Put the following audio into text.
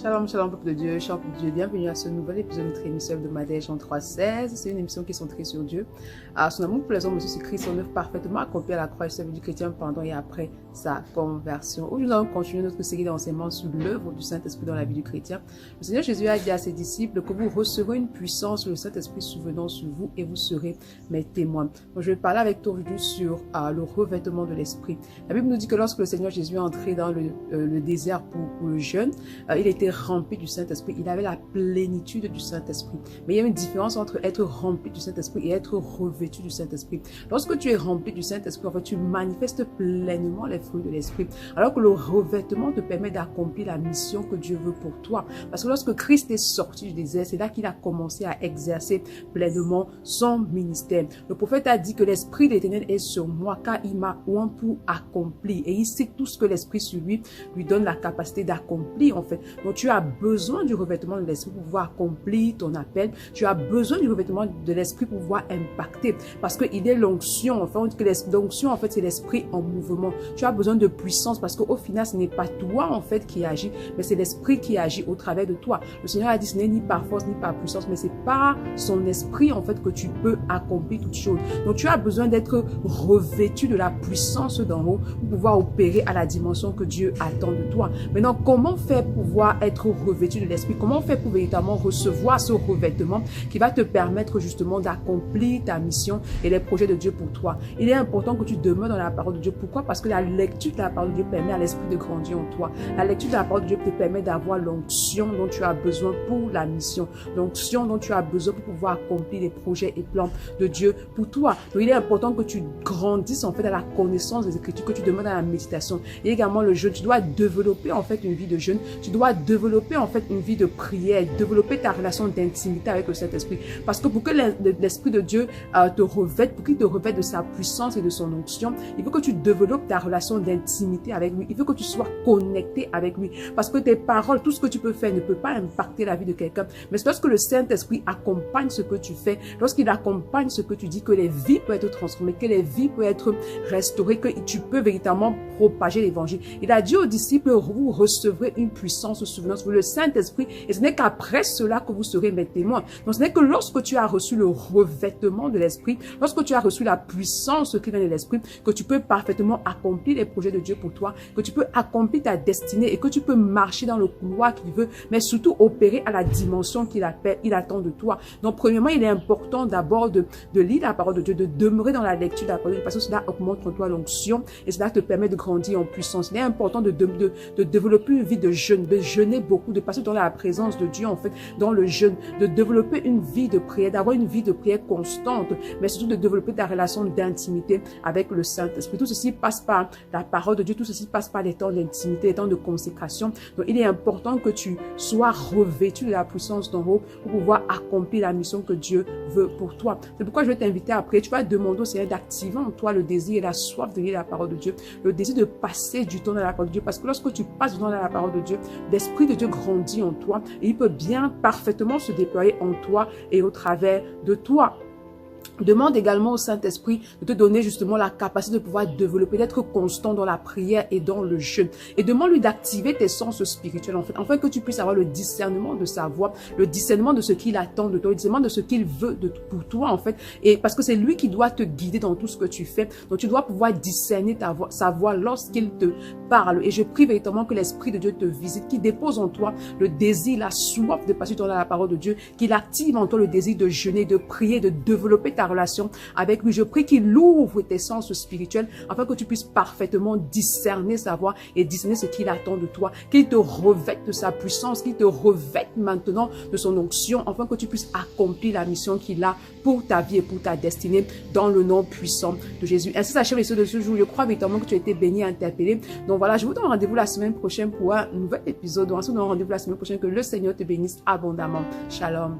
Shalom, shalom, peuple de Dieu, shalom, peuple de Dieu, bienvenue à ce nouvel épisode de notre émission hebdomadaire Jean 3,16. C'est une émission qui est centrée sur Dieu. Son amour pour les hommes, Monsieur Christ, son œuvre parfaitement accomplie à la croix et du chrétien pendant et après sa conversion. Aujourd'hui, nous allons continuer notre série d'enseignements sur l'œuvre du Saint-Esprit dans la vie du chrétien. Le Seigneur Jésus a dit à ses disciples que vous recevrez une puissance, le Saint-Esprit souvenant sur vous et vous serez mes témoins. Donc, je vais parler avec toi aujourd'hui sur le revêtement de l'Esprit. La Bible nous dit que lorsque le Seigneur Jésus est entré dans le désert pour le jeûne, il était rempli du Saint-Esprit, il avait la plénitude du Saint-Esprit. Mais il y a une différence entre être rempli du Saint-Esprit et être revêtu du Saint-Esprit. Lorsque tu es rempli du Saint-Esprit, en fait, tu manifestes pleinement les fruits de l'Esprit. Alors que le revêtement te permet d'accomplir la mission que Dieu veut pour toi. Parce que lorsque Christ est sorti du désert, c'est là qu'il a commencé à exercer pleinement son ministère. Le prophète a dit que l'Esprit de l'Éternel est sur moi, car il m'a oint pour accomplir. Et il sait tout ce que l'Esprit sur lui donne la capacité d'accomplir, en fait. Donc, tu as besoin du revêtement de l'Esprit pour pouvoir accomplir ton appel. Tu as besoin du revêtement de l'Esprit pour pouvoir impacter. Parce qu'il est l'onction. Enfin, l'onction, en fait, c'est l'Esprit en mouvement. Tu as besoin de puissance parce qu'au final, ce n'est pas toi, en fait, qui agit, mais c'est l'Esprit qui agit au travers de toi. Le Seigneur a dit, ce n'est ni par force, ni par puissance, mais c'est par son Esprit, en fait, que tu peux accomplir toutes choses. Donc, tu as besoin d'être revêtu de la puissance d'en haut pour pouvoir opérer à la dimension que Dieu attend de toi. Maintenant, comment faire pour pouvoir être revêtu de l'Esprit? Comment faire pour véritablement recevoir ce revêtement qui va te permettre justement d'accomplir ta mission et les projets de Dieu pour toi? Il est important que tu demeures dans la parole de Dieu. Pourquoi? Parce que la lecture de la parole de Dieu permet à l'Esprit de grandir en toi. La lecture de la parole de Dieu te permet d'avoir l'onction dont tu as besoin pour la mission. L'onction dont tu as besoin pour pouvoir accomplir les projets et plans de Dieu pour toi. Donc, il est important que tu grandisses en fait dans la connaissance des Écritures, que tu demeures dans la méditation. Et également le jeûne. Tu dois développer en fait une vie de jeûne. Tu dois développer en fait une vie de prière, développer ta relation d'intimité avec le Saint-Esprit. Parce que pour que l'Esprit de Dieu te revête, pour qu'il te revête de sa puissance et de son onction, il faut que tu développes ta relation d'intimité avec lui. Il faut que tu sois connecté avec lui. Parce que tes paroles, tout ce que tu peux faire ne peut pas impacter la vie de quelqu'un. Mais c'est lorsque le Saint-Esprit accompagne ce que tu fais, lorsqu'il accompagne ce que tu dis, que les vies peuvent être transformées, que les vies peuvent être restaurées, que tu peux véritablement propager l'évangile. Il a dit aux disciples, vous recevrez une puissance souvenant sur le Saint-Esprit, et ce n'est qu'après cela que vous serez mes témoins. Donc ce n'est que lorsque tu as reçu le revêtement de l'Esprit, lorsque tu as reçu la puissance qui vient de l'Esprit, que tu peux parfaitement accomplir les projets de Dieu pour toi, que tu peux accomplir ta destinée et que tu peux marcher dans le couloir qu'il veut, mais surtout opérer à la dimension qu'il appelle, il attend de toi. Donc premièrement, il est important d'abord de lire la parole de Dieu, de demeurer dans la lecture de la parole de Dieu, parce que cela augmente en toi l'onction et cela te permet de grandir en puissance. Il est important de développer une vie de jeûne, de jeûner beaucoup, de passer dans la présence de Dieu, en fait, dans le jeûne, de développer une vie de prière, d'avoir une vie de prière constante, mais surtout de développer ta relation d'intimité avec le Saint-Esprit. Tout ceci passe par la parole de Dieu, tout ceci passe par les temps d'intimité, les temps de consécration. Donc, il est important que tu sois revêtu de la puissance d'en haut pour pouvoir accomplir la mission que Dieu veut pour toi. C'est pourquoi je vais t'inviter à prier. Tu vas demander au Seigneur d'activer en toi le désir et la soif de lire la parole de Dieu, le désir de passer du temps dans la parole de Dieu, parce que lorsque tu passes du temps dans la parole de Dieu, l'Esprit de Dieu grandit en toi et il peut bien parfaitement se déployer en toi et au travers de toi. Demande également au Saint-Esprit de te donner justement la capacité de pouvoir développer, d'être constant dans la prière et dans le jeûne. Et demande-lui d'activer tes sens spirituels, en fait, afin que tu puisses avoir le discernement de sa voix, le discernement de ce qu'il attend de toi, le discernement de ce qu'il veut pour toi, en fait. Et parce que c'est lui qui doit te guider dans tout ce que tu fais. Donc, tu dois pouvoir discerner sa voix lorsqu'il te parle. Et je prie véritablement que l'Esprit de Dieu te visite, qu'il dépose en toi le désir, la soif de passer dans la parole de Dieu, qu'il active en toi le désir de jeûner, de prier, de développer ta relation avec lui. Je prie qu'il ouvre tes sens spirituels afin que tu puisses parfaitement discerner sa voix et discerner ce qu'il attend de toi, qu'il te revête de sa puissance, qu'il te revête maintenant de son onction afin que tu puisses accomplir la mission qu'il a pour ta vie et pour ta destinée dans le nom puissant de Jésus. Ainsi s'achève les choses de ce jour. Je crois véritablement que tu as été béni et interpellé. Donc voilà, je vous donne rendez-vous la semaine prochaine pour un nouvel épisode. Donc, on se donne rendez-vous la semaine prochaine. Que le Seigneur te bénisse abondamment. Shalom.